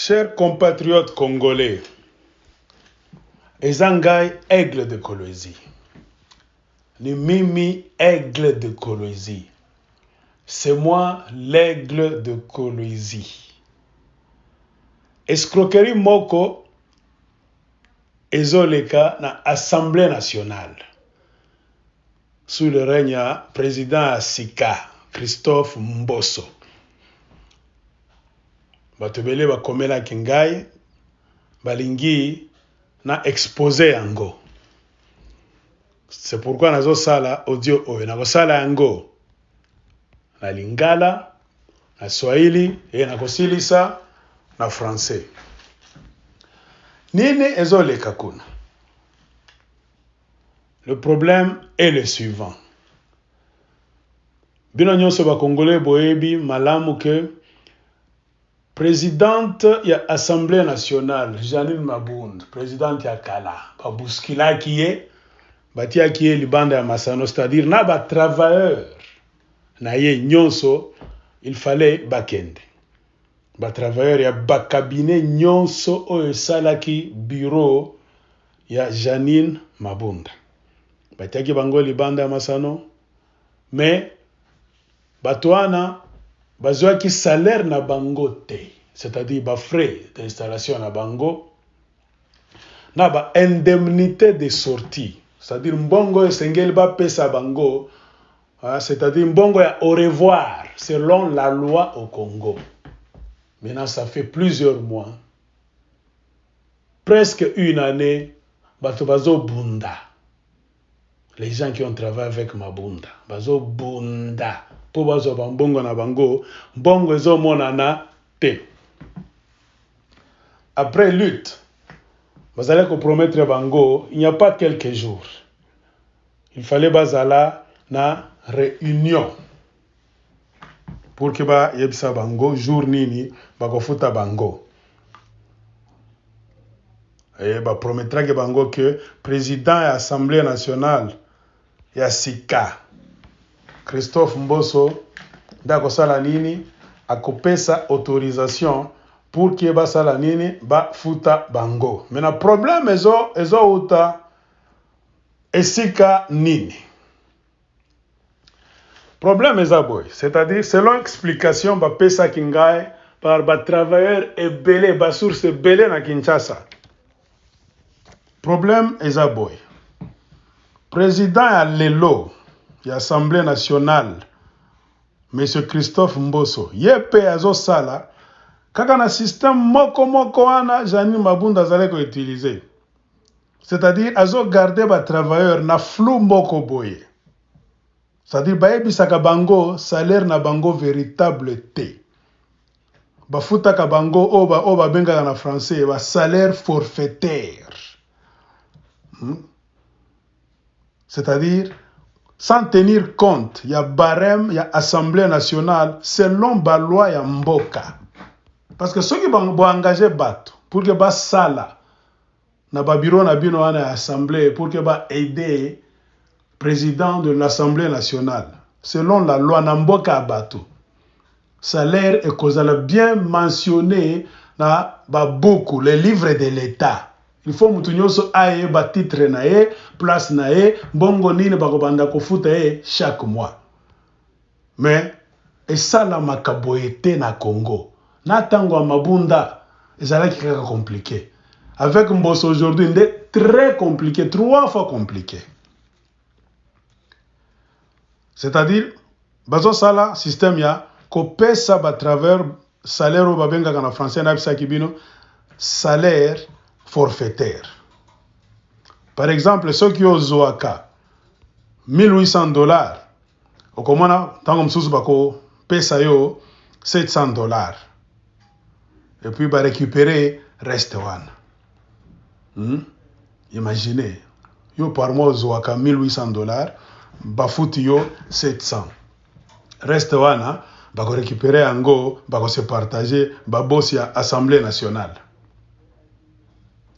Chers compatriotes congolais, Ezangai, aigle de Kolwezi. Ni mimi, aigle de Kolwezi. C'est moi, l'aigle de Kolwezi. Escroquerie moko, ezoleka na Assemblée nationale. Sous le règne président Sika, Christophe Mboso. Batobele bakomela kingai, balingi na exposé yango. C'est pourquoi nazo sala audio oyo. Nazo sala yango na lingala, na swahili, et na kosilisa na français. Nini ezoleka kuna? Le problème est le suivant. Bino nyonso ba Congolais boyebi malamu ke présidente ya Assemblée nationale, Janine Mabunda, présidente ya Kala, ba buskila kiye, batia kiye libanda ya Masano, c'est-à-dire na ba travailleurs na ye nyonso, il fallait bakende. Ba travailleurs ya ba cabinet nyonso oyo salaki bureau ya Janine Mabunda. Batia ki bango libanda ya Masano, mais batoana bazwaki salaire na bango te, c'est-à-dire ba frais d'installation na bango, na ba indemnité de sortie, c'est-à-dire mbongo esengeli ba pesa bango, c'est-à-dire mbongo ya au revoir selon la loi au Congo. Maintenant ça fait plusieurs mois, presque une année, bato bazo bunda. Les gens qui ont travaillé avec Mabunda, bazo bunda. Po bazo bambongo na bango, bongo ezo monana te. Après lutte, vous allez compromettre bango, il n'y a pas quelques jours. Il fallait bazala na réunion. Pour que ba yebisa bango, jour nini, ba kofuta bango. Et ba promettra que bango que président de l'Assemblée nationale, ya Sika, Christophe Mboso, dako sala nini, akopesa autorisation pour que ba sala nini, ba futa bango. Mais le problème ezo uta esika nini. Problème ezaboy, c'est-à-dire selon explication ba pesa kingai par ba travailleurs et belé, ba source belé na Kinshasa. Problème ezaboy. Président ya lelo, ya Assemblée nationale, M. Christophe Mboso, yepe azo sala, kaka na système moko wana Janine Mabunda zale ko utiliser. C'est-à-dire azo garder ba travailleurs na flou moko boye. C'est-à-dire bayebisaka bango salaire na bango véritable te. Bafutaka bango oba benga na français ba salaire forfaitaire. C'est-à-dire sans tenir compte, il y a barème, il y a Assemblée nationale, selon la loi, il y a Mboka. Parce que ceux qui vont engager bateau, pour que bas sala, na ba bureau na bino na Assemblée, pour que bas aider président de l'Assemblée nationale, selon la loi, na Mboka bateau. Salaire est causal bien mentionné na ba beaucoup, les livres de l'État. Il faut mutunyoso aye ba titre na ye, place na ye, bongo nini bako banda kofuta ye chaque mois. Mais et ça la makaboete na Congo. Na tango Mabunda, ezalaki kaka compliqué. Avec Mboso aujourd'hui, c'est très compliqué, 3 fois compliqué. C'est-à-dire bazo sala système ya ko pesa ba travers salaire au babenga kana français na bisa kibino salaire forfaitaire. Par exemple, ceux qui ont Zoaka, $1,800, au commun, tant comme sous bako, pesa yo $700. Et puis, bah, récupérer, reste one. Imaginez, yo par mois Zoaka $1,800, bah, fout yo 700. Reste one, bah, récupérer en go, bah, se partager, bah, boss ya Assemblée nationale.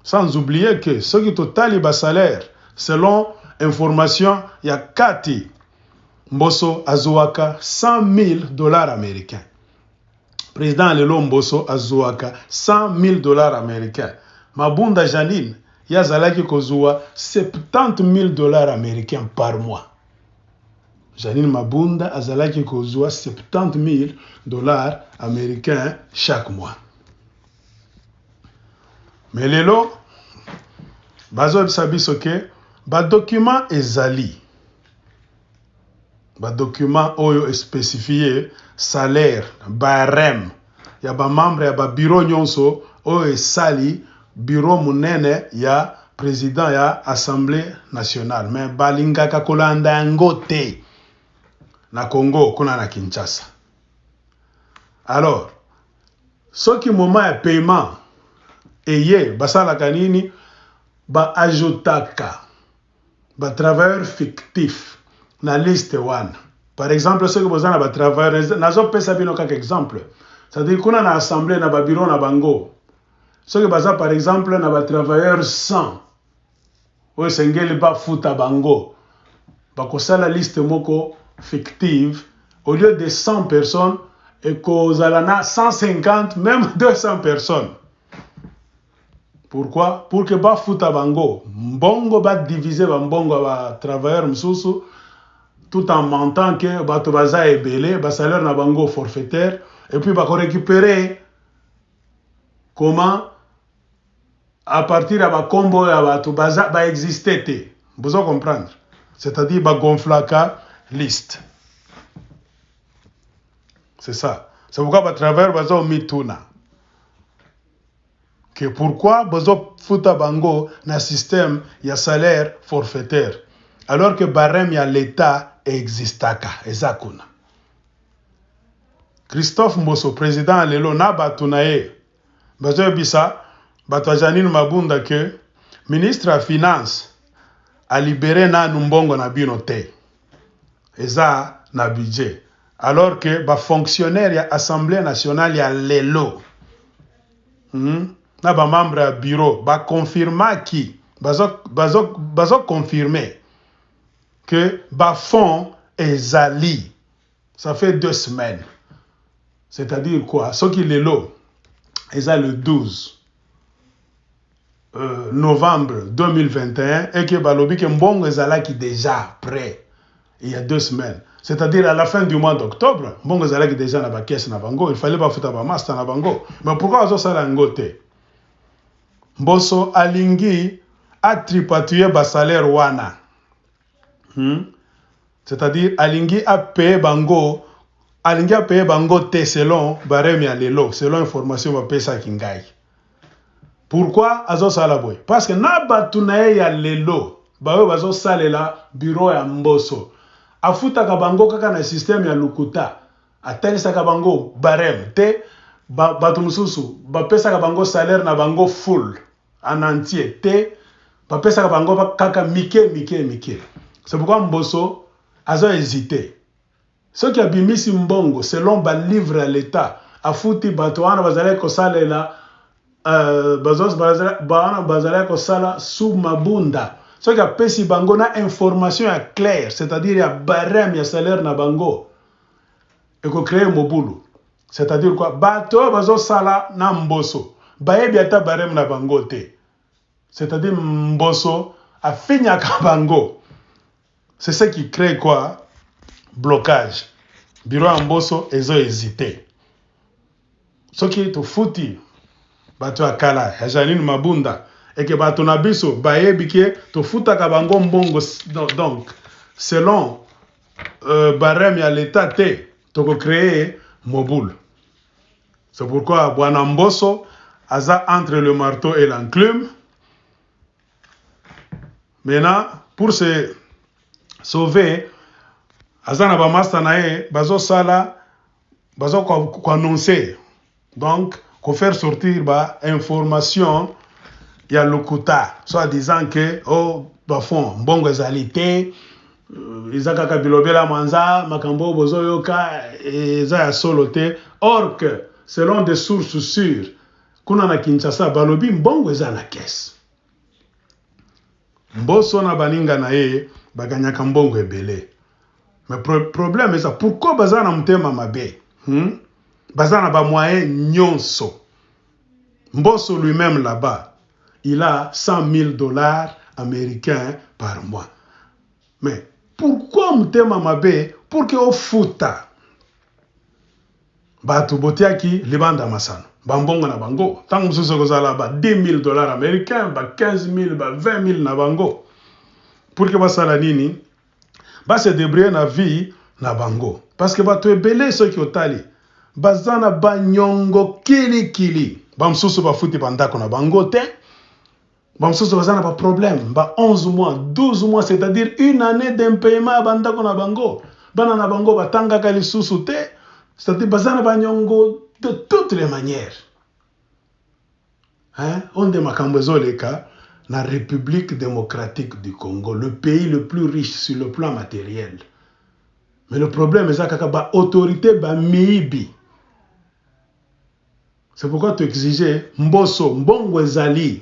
Sans oublier que ce qui total est salaire, selon information, il y a Kati Mboso Azoaka $100,000 américains. président lelo Mbosso azwaka 100 000 dollars américains. Mabunda Janine yazalaki kozwa 70 000 dollars américains par mois. Janine Mabunda azalaki kozwa 70 000 dollars américains chaque mois. Mais lelo bazo biso ke ba document ezali. Ba document oyo spécifié salaire barème ya ba membre ya ba bureau nyonso oyo esali bureau munene ya président ya assemblée nationale, mais balingaka kolanda yango te na Congo kuna na Kinshasa. Alors soki moment ya paiement eye basalaka nini, ba ajotaka ba travailleur fictif na liste wana. Par exemple, ceux qui besoin na ba travailleur nazo pesa bino kaka exemple. C'est-à-dire kuna na assemblée na ba bureau na bango. Ceux qui baza par exemple na ba travailleur 100. Oyo sengeli ba futa bango. Ba kosala liste moko fictive au lieu de 100 personnes et kozala na 150 même 200 personnes. Pourquoi? Pour que ba futa bango, mbongo ba diviser ba mbongo ba travailleurs msusu tout en mentant que bato baza ebele, ba salaire na bango forfaitaire et puis ba ko récupérer comment à partir de ba combo ya bato baza ba exister te. Vous comprendre? C'est-à-dire ba gonflaka liste. C'est ça. C'est pourquoi ba travailleurs baza au mituna. Que pourquoi bozo futa bango na système ya salaire forfaitaire alors que barème ya l'état existaka ezakuna. Christophe Mbosso président lelo na batu na ye bazo bisa batu Janine Mabunda que ministre ya finance a libéré na numbongo na bino te eza na budget alors que ba fonctionnaire ya assemblée nationale ya lelo na ba membre ya bureau ba confirma ki bazo confirmer que ba fond ezali. Ça fait 2 semaines. C'est-à-dire quoi? Ce qui est là, eza le 12 novembre 2021 et que balobi que mbongo ezala qui déjà prêt il y a 2 semaines. C'est-à-dire à la fin du mois d'octobre, mbongo ezala qui déjà na ba caisse na bango, il fallait pas futa ba master na bango. Mais pourquoi ozo sala ngote? Mbosso alingi attripatuye ba salaire wana. C'est-à-dire alingi a paye bango te selon barème ya lelo, selon information ba pesa kingai. Pourquoi azo sala boy? Parce que na batu na ya lelo, ba bazo salela bureau ya Mbosso. Afuta ka bango kaka na système ya lukuta. Atalisa ka bango barème te batu mususu ba pesa ka bango salaire na bango full en entier te ba pesa ka bango kaka mike. C'est pourquoi Mbosso a hésité. Ceux qui abimisi mbongo selon ba livre à l'état afuti bato wana bazale ko salela bazale ko sala sous Mabunda. Ceux qui apesi bango na information ya claire, c'est-à-dire ya barème ya salaire na bango et ko créer mobulu. C'est-à-dire quoi? Bato bazo sala na Mbosso bayebi ata barème na bango te. C'est-à-dire Mbosso a fini à bango. C'est ce qui crée quoi? Blocage. Bureau en Mbosso, ils ont hésité. Ce qui est au fouti, bato akala, Janine Mabunda, et que bato nabiso, baebike, to futa kabango mbongo, donc, selon barème ya l'état te, to créer mobile. C'est pourquoi Bwana Mbosso, aza entre le marteau et l'enclume. Maintenant, pour se sauver, azana ba master nae bazo sala bazo ko annoncer, donc ko faire sortir ba information ya lokuta, soit disant que oh ba fond mbongo ezalité izaka kabilobela manza makambo bozo yoka eza ya solote, or que selon des sources sûres kuna na Kinshasa balobi mbongo eza na caisse. Mbosso na baninga na ye baganyaka mbongo ebele. Mais problème est ça, pourquoi bazana mutema mabe? Bazana ba moyen nyonso. Mbosso lui-même là-bas, il a 100 000 $ américains par mois. Mais pourquoi mutema mabe pour que au futa batu botiaki libanda masano bambongo na bango tangu msusu kozala ba 10 000 $ américains ba 15 000 ba 20 000 na bango pour que basala nini ba se débrouiller na vie na bango parce que batu ebele ceux qui otali bazana banyongo kili bamsusu bafuti bandako na bango te bamsusu bazana ba problème ba 11 mois 12 mois c'est-à-dire une année d'impayement bandako na bango bana na bango batanga kali susu te c'est-à-dire bazana banyongo de toutes les manières hein on de makambo ezoleka na République démocratique du Congo, le pays le plus riche sur le plan matériel. Mais le problème c'est que ba autorité ba miibi. C'est pourquoi tu exigeais mboso mbongo ezali.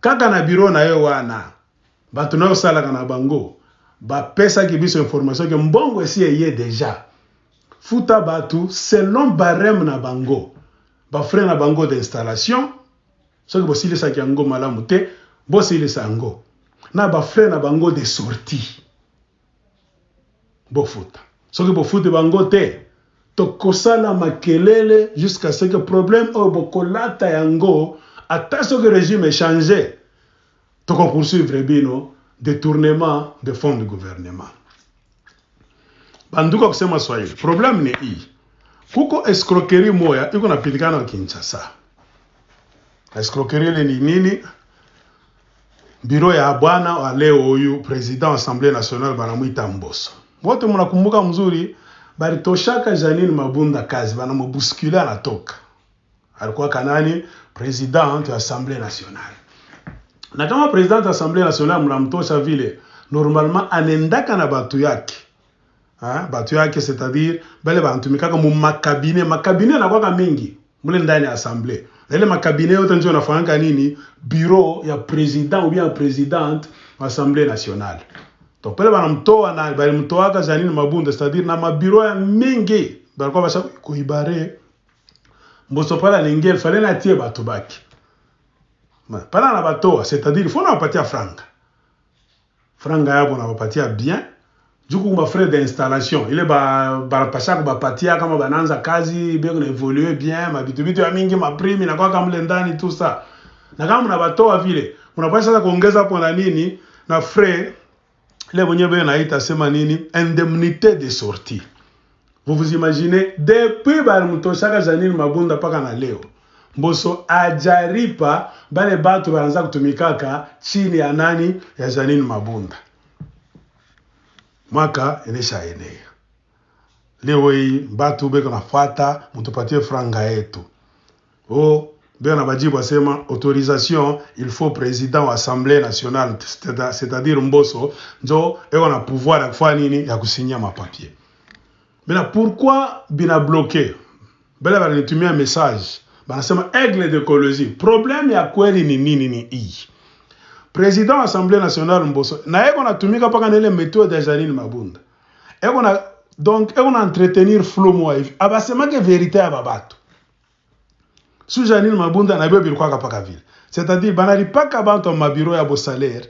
Kaka na bureau na yo wana batu na osala kana bango ba pesa ki biso information que mbongo esi eye déjà. Futa batu selon barème na bango. Ba frais na bango d'installation. Ce que vous savez, c'est que malamu te, vous savez sango. Na ba frais na bango de sortie. Bo futa. Ce que vous faites bango te, to kosala makelele jusqu'à ce que problème au bokolata yango, ata ce que le régime est changé, to qu'on poursuivre bino détournement de fonds du gouvernement. Banduka kusema Swahili. Problème ni hii. Kuko escroquerie moya iko napitikana na Kinshasa. Escroquerie le nini? Bureau ya bwana wa leo huyu président Assemblée nationale banamuita Mbosso. Wote mnakumbuka mzuri balitoshaka Janine Mabunda kazi banamubuskula anatoka. Alikuwa kanani président ya Assemblée nationale. Na kama président ya Assemblée nationale mnamtosha vile normalement anendaka na batu yake. Batu yake c'est-à-dire bale bantumikaka mu makabine na kwa mingi mule ndani ya Assemblée. Ele makabine yote ndio nafanyanga nini bureau ya président ou bien présidente de l'Assemblée nationale. Donc pale banamtoa na balimtoaka Janine Mabunda c'est-à-dire na mabureau ya mingi balikuwa basha kuibare Mbosso pala lingel fallait na tie batu baki. Pala na batoa c'est-à-dire il faut na bapatia franga. Franga yabo na bapatia bien. Juku ma frais d'installation, il est pasha bapatia kama bananza kazi bien évoluer bien, ma bitu ya mingi ma prime na kwa kama ndani tout ça. Na kama mnabatoa vile, mnapasha kuongeza hapo na nini na frais ile mwenyewe naita sema nini indemnité de sortie. Vous imaginez depuis balimtoshaka Janine Mabunda paka na leo. Mbosso ajaripa bale batu baanza kutumikaka chini ya nani ya Janine Mabunda. Mwaka enesha enea. Leo hii batu beko nafuata mutupatie franga yetu. Bena bajibu asema autorisation il faut président wa Assemblée nationale c'est-à-dire Mbosso njo eko na pouvoir ya kufanya nini ya kusigner ma papier. Mais pourquoi bina bloqué? Bela banitumia message. Banasema aigle de Colosie. Problème ya kweli ni nini ni hii? Président de l'Assemblée nationale Mbosso, na eko na tumika paka na ile méthode de Janine Mabunda. Donc eko na entretenir flou moi. Abasema que vérité ya babatu. Sous Janine Mabunda na bebe bilikuwa paka vile. C'est-à-dire banalipaka bantu ma bureau ya bo salaire.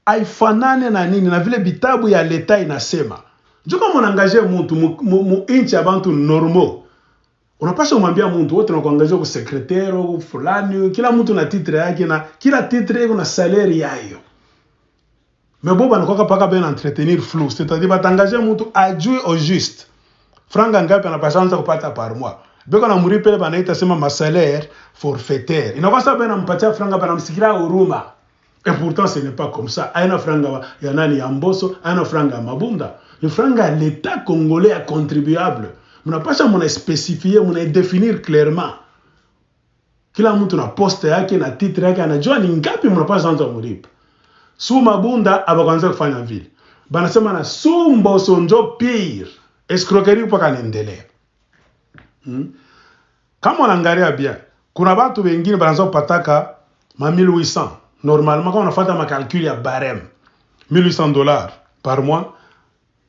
Aifanane na nini na vile bitabu ya leta inasema. Ndio kama unaangaje mtu mu inchi ya bantu normaux. Unapasha kumwambia mtu wote na kuangalia kwa secrétaire fulani kila mtu na titre yake na kila titre iko na salaire yayo. Mais bon banakoka paka ben entretenir flou, c'est-à-dire batangaje mtu ajue au juste. Franga ngapi anapasha anza kupata par mois. Beko na muripele banaita sema ma salaire forfaitaire. Inakuwa sababu anampatia franga banamsikiria huruma. Et pourtant ce n'est pas comme ça. Aina franga ya nani ya Mbosso, aina franga ya Mabunda. Le franga à l'État congolais à contribuable. Muna pasha muna spécifier, muna définir clairement. Kila mtu na poste yake na titre yake anajua ni ngapi muna pasha anza muripa. Su Mabunda abakanza kufanya vile. Banasema na su Mbosso njo pire. Escroquerie mpaka naendelea. Kama unaangalia bien, kuna watu wengine banaanza kupataka ma 1800. Normalement quand on fait ma calcul ya barème, $1,800 par mois.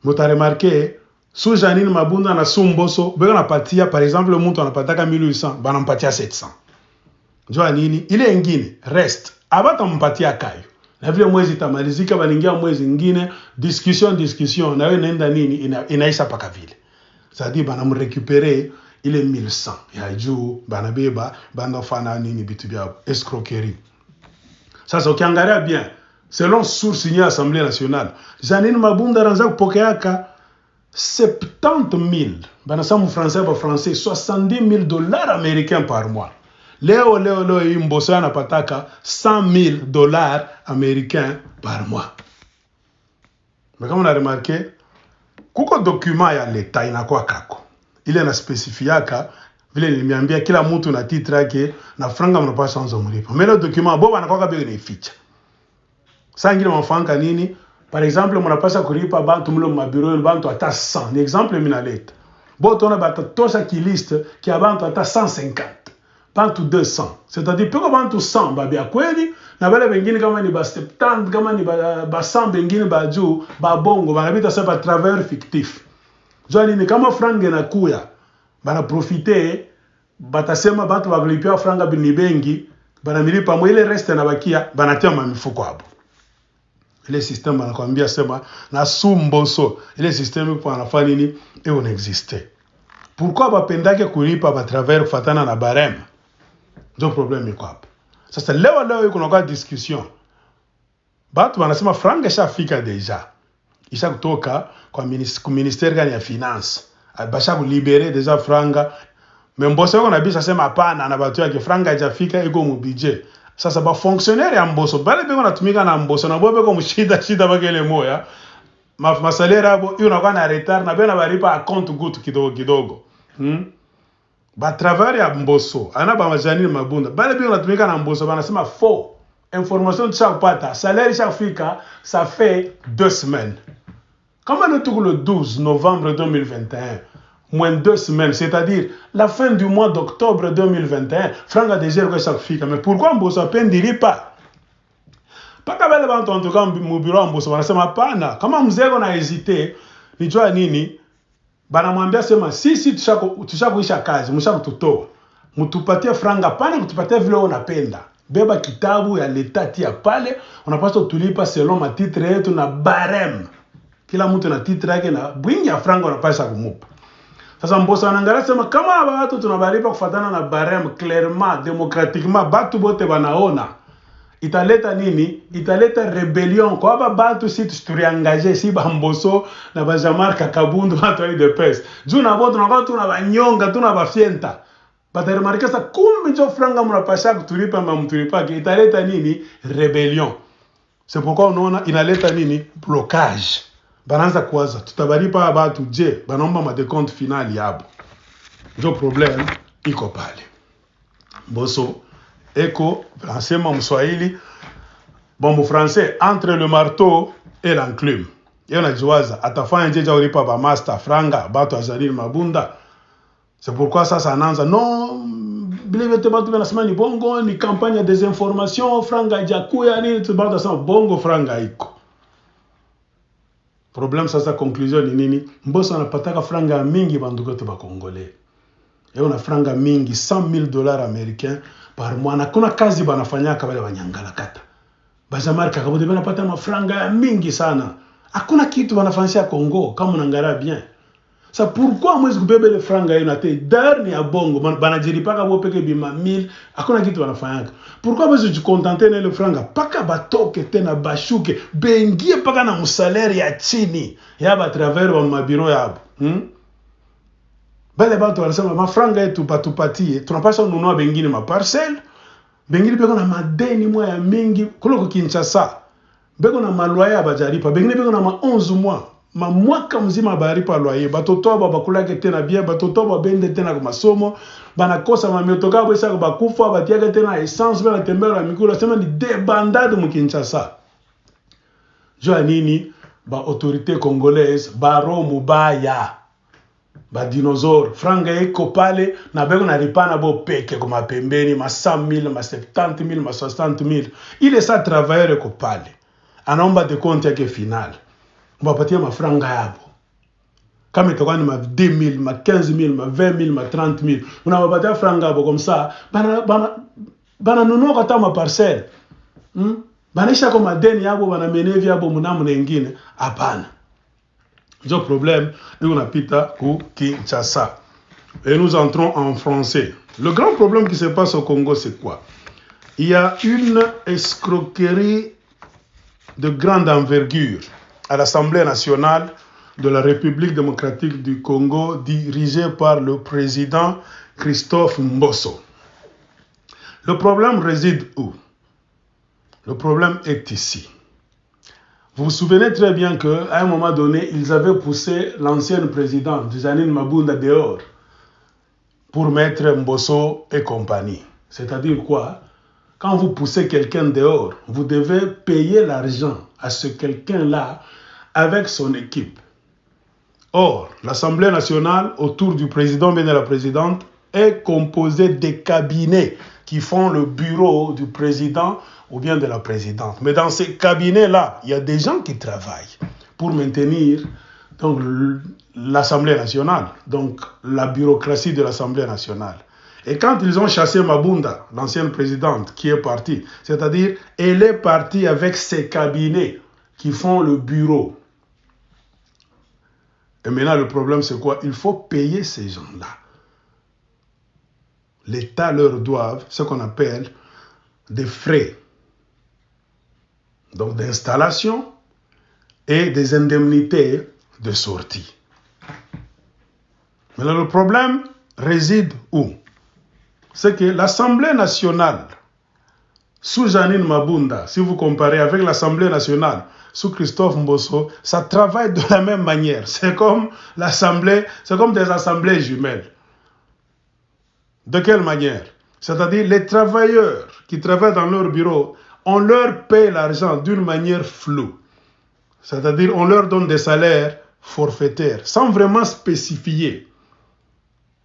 Vous avez remarqué, Sous Janine Mabunda na Sumboso, beko napatia par exemple le mtu anapataka 1800, banampatia 700. Njua nini? Ile ingine rest abata mpatia kayo. Na vile mwezi tamalizika baningia mwezi ingine discussion na wewe naenda nini inaisha paka vile. C'est-à-dire banamrécupérer ile 1100 ya juu banabeba bandofana nini bitu bya escroquerie. Sasa ukiangalia bien selon source ya Assemblée nationale, Janine Mabunda ranza kupokeaka 70 000, banasema français 70 000 dollars américains par mois. Leo Mbosso anapataka 100 000 dollars américains par mois. Mais comme on a remarqué, kuko document ya leta inakuwa kako. Ile na specifiaka vile niliambia kila mtu na titre yake na franga mnapaswa anza mlipa. Mais le document boba anakuwa kabisa ni ficha. Sasa ngine mfanga nini? Par exemple, mnapaswa kulipa bantu mlo mabiro bantu ata 100. Ni exemple minaleta. Bo tona bata tosha ki liste ki abantu ata 150. Bantu 200. C'est-à-dire peko bantu 100 babia kweli na wale wengine kama ni ba 70 kama ni ba 100 wengine ba juu ba bongo banabita sasa travailleur fictif. Jani ni kama franga na kuya bana profiter batasema bantu bakulipia franga bini bengi bana milipa mo ile reste na bakia banatia mifuko hapo. Ile système anakuambia sema na Sumboso ile système kwa anafanya nini et on existe. Pourquoi bapendake kulipa ba travailleur kufatana na barème? Ndio problème iko hapo. Sasa leo yuko na discussion. Batu wanasema franga ishafika deja. Isha kutoka kwa ministère gani ya finance. Basha kulibere deja franga. Mbosso yuko na bisha sema hapana na batu yake franga haijafika iko mu budget. Sasa ba fonctionnaire ya Mbosso bale beko natumika na Mbosso na bobe ko mshida bakele moya. Masalaire abo hiyo nakuwa na retard na bena balipa a compte goutte kidogo. Ba travail ya Mbosso ana ba Janine Mabunda bale beko natumika na Mbosso banasema faux information tshakupata salaire shafika ça fait 2 semaines. Comment le 12 novembre 2021 moins 2 semaines, c'est-à-dire la fin du mois d'octobre 2021, franga déjà que ça fait. Mais pourquoi Mbosso peine diri pas? Pas kabele bantu en tout cas mu bureau Mbosso wanasema hapana. Kama mzee na hésité, nijua nini? Banamwambia sema sisi tushakuisha kazi, mshakututoa. Mtupatie franga pana kutupatia vile unapenda. Beba kitabu ya letati ya pale, unapaswa tulipa selon ma titre yetu na barème. Kila mtu na titre yake na bwingi ya franga unapaswa kumupa. Sasa Mbosso anaangalia sema kama watu tunabalipa kufatana na barème clairement démocratiquement batu bote banaona italeta nini? Italeta rebellion kwa batu si turiangaje si ba Mbosso na ba Jean-Marc Kabundu watu wa UDPS. Juu na bote tunakuwa tunabanyonga tunabafienta. Bataremarika sasa kumbe njo franga mnapasha kutulipa ma mtulipa italeta nini? Rebellion. C'est pourquoi unaona inaleta nini? Blocage. Bananza kuwaza tutabalipa batu je banomba ma décompte final yabo. Ndio problème iko pale. Mbosso eko enseignant mswahili bon français entre le marteau et l'enclume. Yeye anajiwaza atafanya jeje ulipa ba master franga batu azalini Mabunda. C'est pourquoi ça anaanza non bilivete batu banasema ni bongo ni campagne de désinformation franga jakuya ni tubanda sana bongo franga iko. Problème sasa conclusion ni nini? Mbosso anapataka franga mingi banduko tu ba Congolais. Yeye una franga mingi 100 000 dollars américains par mois na kuna kazi banafanyaka wale wanyangala kata. Jean-Marc Kabundu banapata mafranga mingi sana. Hakuna kitu banafanyia Congo kama unaangalia bien. Ça pourquoi mwezi kubebe le franga yenu ate dernier ya bongo banajiripaka bo peke bima 1000 hakuna kitu banafanyaka. Pourquoi mwezi jikontenter na le franga paka batoke tena bashuke bengie paka na musalaire ya chini ya ba travers wa mabiro yabo. Bale batu wanasema mafranga yetu batupatie tunapaswa kununua bengine ma parcelle bengine beko na madeni moya ya mingi kuloko Kinshasa beko na maloyer bajaripa bengine beko na ma 11 mois ma mwaka mzima baripa loyer batoto bakulake tena bien batoto babende tena kwa masomo banakosa mamiotoka bwesa bakufa batiaka tena essence bana tembea na miguu sema ni débandade mu Kinshasa. Jo nini ba autorité congolaise baro mubaya ba dinosaure franga eko pale na beko na ripana bo peke kwa pembeni ma 100 000 ma 70 000 ma 60 000 ile sa travailleur eko pale anaomba de compte yake final mbapatia mafranga yabo Comme tu as 2 000, 15 000, 20 000, 30 000. On a pas de franga comme ça. Bana nuno kata ma parcelle. Banisha comme deni yabo bana menevi yabo munamu nengine. Hapana. Le problème, nous on a pita ku Kinshasa. Et nous entrons en français. Le grand problème qui se passe au Congo, c'est quoi? Il y a une escroquerie de grande envergure à l'Assemblée nationale de la République démocratique du Congo, dirigée par le président Christophe Mbosso. Le problème réside où? Le problème est ici. Vous vous souvenez très bien qu'à un moment donné, ils avaient poussé l'ancienne présidente, Janine Mabunda, dehors pour mettre Mbosso et compagnie. C'est-à-dire quoi? Quand vous poussez quelqu'un dehors, vous devez payer l'argent à ce quelqu'un-là avec son équipe. Or, l'Assemblée nationale, autour du président et de la présidente, est composée des cabinets qui font le bureau du président ou bien de la présidente. Mais dans ces cabinets-là, il y a des gens qui travaillent pour maintenir donc, l'Assemblée nationale, donc la bureaucratie de l'Assemblée nationale. Et quand ils ont chassé Mabunda, l'ancienne présidente qui est partie, c'est-à-dire elle est partie avec ses cabinets qui font le bureau. Et maintenant le problème c'est quoi? Il faut payer ces gens-là. L'État leur doit ce qu'on appelle des frais, donc d'installation et des indemnités de sortie. Mais le problème réside où? C'est que l'Assemblée nationale, sous Janine Mabunda, si vous comparez avec l'Assemblée nationale, sous Christophe Mbosso, ça travaille de la même manière. C'est comme l'Assemblée, c'est comme des assemblées jumelles. De quelle manière? C'est-à-dire les travailleurs qui travaillent dans leur bureau, on leur paye l'argent d'une manière floue. C'est-à-dire on leur donne des salaires forfaitaires, sans vraiment spécifier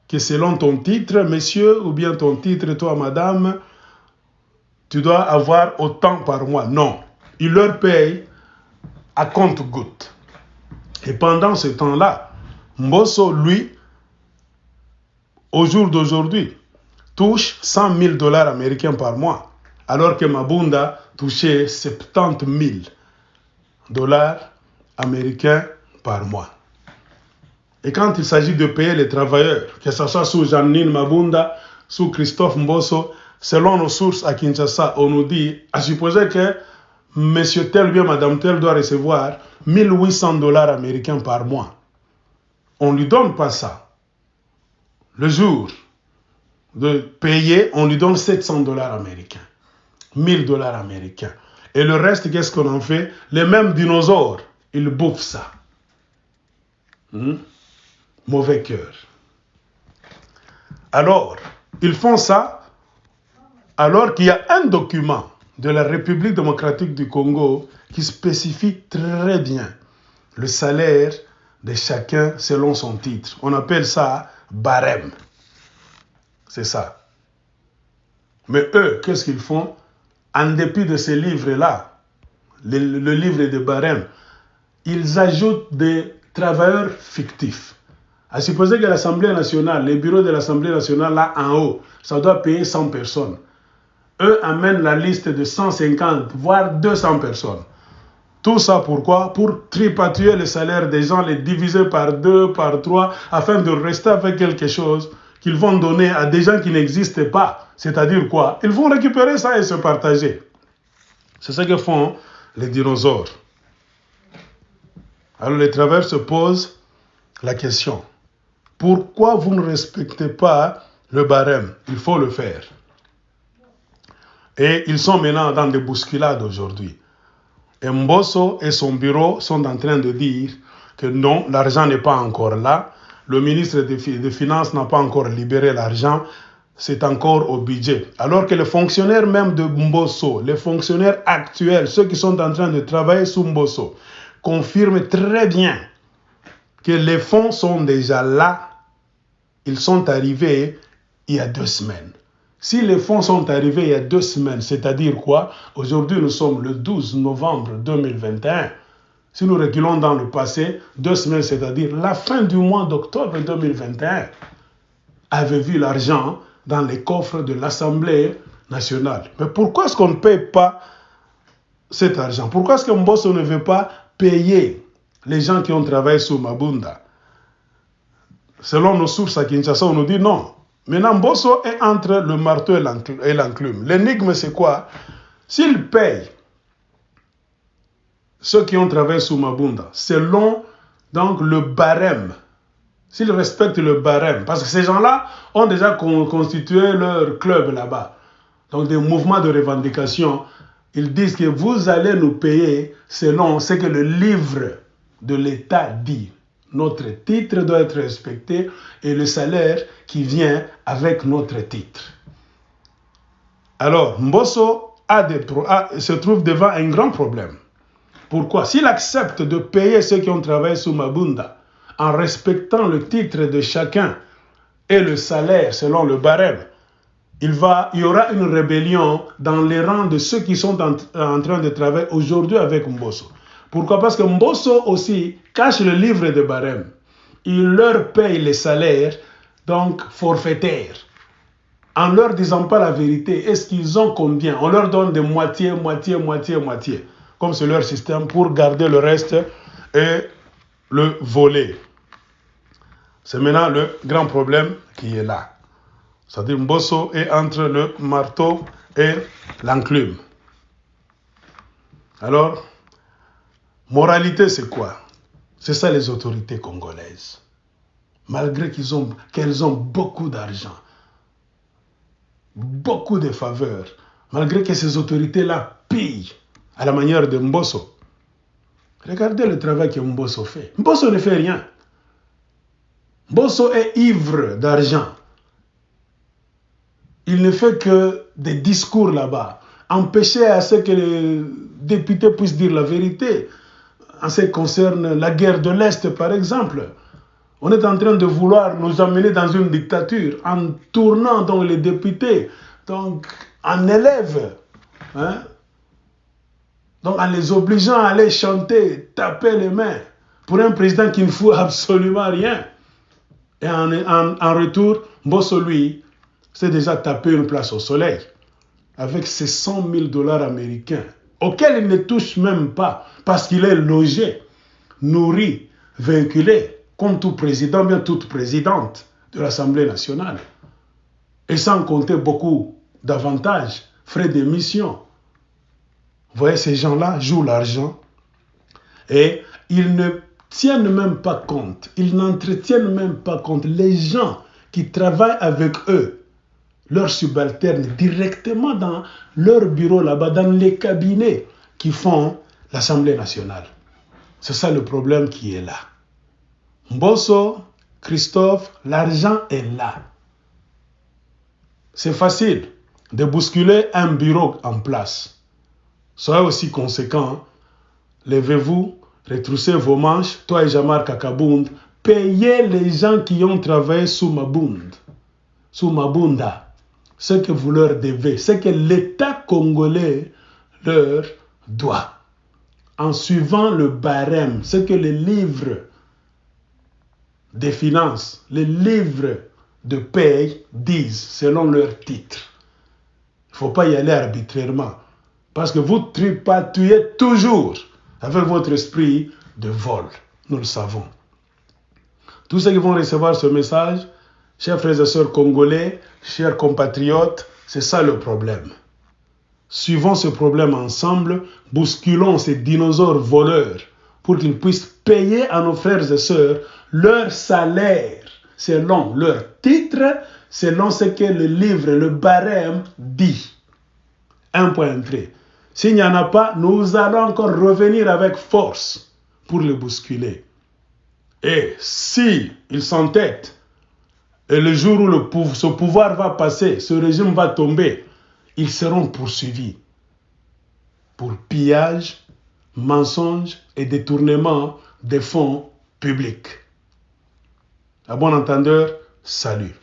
que selon ton titre, monsieur, ou bien ton titre, toi, madame, tu dois avoir autant par mois. Non, ils leur payent à compte-gouttes. Et pendant ce temps-là, Mbosso, lui, au jour d'aujourd'hui, touche 100 000 $ américains par mois, alors que Mabunda touchait 70 000 $ américains par mois. Et quand il s'agit de payer les travailleurs, que ce soit sous Janine Mabunda, sous Christophe Mbosso, selon nos sources à Kinshasa, on nous dit, à supposer que monsieur tel ou bien madame tel doit recevoir 1800 $ américains par mois. On ne lui donne pas ça. Le jour de payer, on lui donne 700 $ américains, 1000 $ américains. Et le reste, qu'est-ce qu'on en fait? Les mêmes dinosaures, ils bouffent ça. Mauvais cœur. Alors, ils font ça alors qu'il y a un document de la République démocratique du Congo qui spécifie très bien le salaire de chacun selon son titre. On appelle ça barème. C'est ça. Mais eux, qu'est-ce qu'ils font? En dépit de ces livres-là, le livre de barème, ils ajoutent des travailleurs fictifs. À supposer que l'Assemblée nationale, les bureaux de l'Assemblée nationale, là en haut, ça doit payer 100 personnes. Eux amènent la liste de 150, voire 200 personnes. Tout ça pourquoi? Pour tripatouiller le salaire des gens, les diviser par 2, par 3, afin de rester avec quelque chose qu'ils vont donner à des gens qui n'existent pas. C'est-à-dire quoi? Ils vont récupérer ça et se partager. C'est ce que font les dinosaures. Alors les travailleurs se posent la question. Pourquoi vous ne respectez pas le barème? Il faut le faire. Et ils sont maintenant dans des bousculades aujourd'hui. Et Mbosso et son bureau sont en train de dire que non, l'argent n'est pas encore là. Le ministre des Finances n'a pas encore libéré l'argent. C'est encore au budget. Alors que les fonctionnaires même de Mbosso, les fonctionnaires actuels, ceux qui sont en train de travailler sous Mbosso, confirment très bien que les fonds sont déjà là. Ils sont arrivés il y a 2 semaines. Si les fonds sont arrivés il y a 2 semaines, c'est-à-dire quoi? Aujourd'hui, nous sommes le 12 novembre 2021. Si nous reculons dans le passé, 2 semaines, c'est-à-dire la fin du mois d'octobre 2021, avait vu l'argent dans les coffres de l'Assemblée nationale. Mais pourquoi est-ce qu'on ne paye pas cet argent? Pourquoi est-ce que Mbosso ne veut pas payer les gens qui ont travaillé sous Mabunda? Selon nos sources à Kinshasa, on nous dit non. Maintenant, Mbosso est entre le marteau et l'enclume. L'énigme, c'est quoi? S'il paye ceux qui ont travaillé sous Mabunda, selon donc le barème, s'ils respectent le barème, parce que ces gens-là ont déjà constitué leur club là-bas, donc des mouvements de revendication, ils disent que vous allez nous payer selon ce que le livre de l'État dit. Notre titre doit être respecté et le salaire qui vient avec notre titre. Alors, Mbosso se trouve devant un grand problème. Pourquoi? S'il accepte de payer ceux qui ont travaillé sous Mabunda en respectant le titre de chacun et le salaire selon le barème, il y aura une rébellion dans les rangs de ceux qui sont en train de travailler aujourd'hui avec Mbosso. Pourquoi? Parce que Mbosso aussi cache le livre de barème. Il leur paye les salaires, donc forfaitaires, en leur disant pas la vérité. Est-ce qu'ils ont combien? On leur donne de moitié, comme c'est leur système, pour garder le reste et le voler. C'est maintenant le grand problème qui est là. C'est-à-dire Mbosso est entre le marteau et l'enclume. Alors, moralité, c'est quoi? C'est ça les autorités congolaises. Malgré qu'elles ont beaucoup d'argent, beaucoup de faveurs, malgré que ces autorités-là pillent à la manière de Mbosso. Regardez le travail que Mbosso fait. Mbosso ne fait rien. Mbosso est ivre d'argent. Il ne fait que des discours là-bas. Empêcher à ce que les députés puissent dire la vérité. En ce qui concerne la guerre de l'Est, par exemple. On est en train de vouloir nous amener dans une dictature en tournant donc les députés donc, en élèves. Hein? Donc en les obligeant à aller chanter, taper les mains pour un président qui ne fout absolument rien. Et en retour, Mbosso, lui, s'est déjà tapé une place au soleil avec ses 100 000 $ américains auxquels il ne touche même pas parce qu'il est logé, nourri, véhiculé comme tout président, bien toute présidente de l'Assemblée nationale. Et sans compter beaucoup d'avantages, frais d'émission. Vous voyez, ces gens-là jouent l'argent et ils ne tiennent même pas compte, ils n'entretiennent même pas compte les gens qui travaillent avec eux, leurs subalternes, directement dans leur bureau là-bas, dans les cabinets qui font l'Assemblée nationale. C'est ça le problème qui est là. Mbosso, Christophe, l'argent est là. C'est facile de bousculer un bureau en place. Soyez aussi conséquents. Levez-vous, retroussez vos manches, toi et Jamar Kakabound, payez les gens qui ont travaillé sous Mabunda, ce que vous leur devez, ce que l'État congolais leur doit, en suivant le barème, ce que les livres des finances, les livres de paye disent selon leur titre. Il ne faut pas y aller arbitrairement. Parce que vous tripatouillez toujours avec votre esprit de vol. Nous le savons. Tous ceux qui vont recevoir ce message, chers frères et sœurs congolais, chers compatriotes, c'est ça le problème. Suivons ce problème ensemble, bousculons ces dinosaures voleurs pour qu'ils puissent payer à nos frères et sœurs leur salaire selon leur titre, selon ce que le livre, le barème dit. Un point entré. S'il n'y en a pas, nous allons encore revenir avec force pour le bousculer. Et si ils s'entêtent, et le jour où ce pouvoir va passer, ce régime va tomber, ils seront poursuivis pour pillage, mensonge et détournement des fonds publics. À bon entendeur, salut.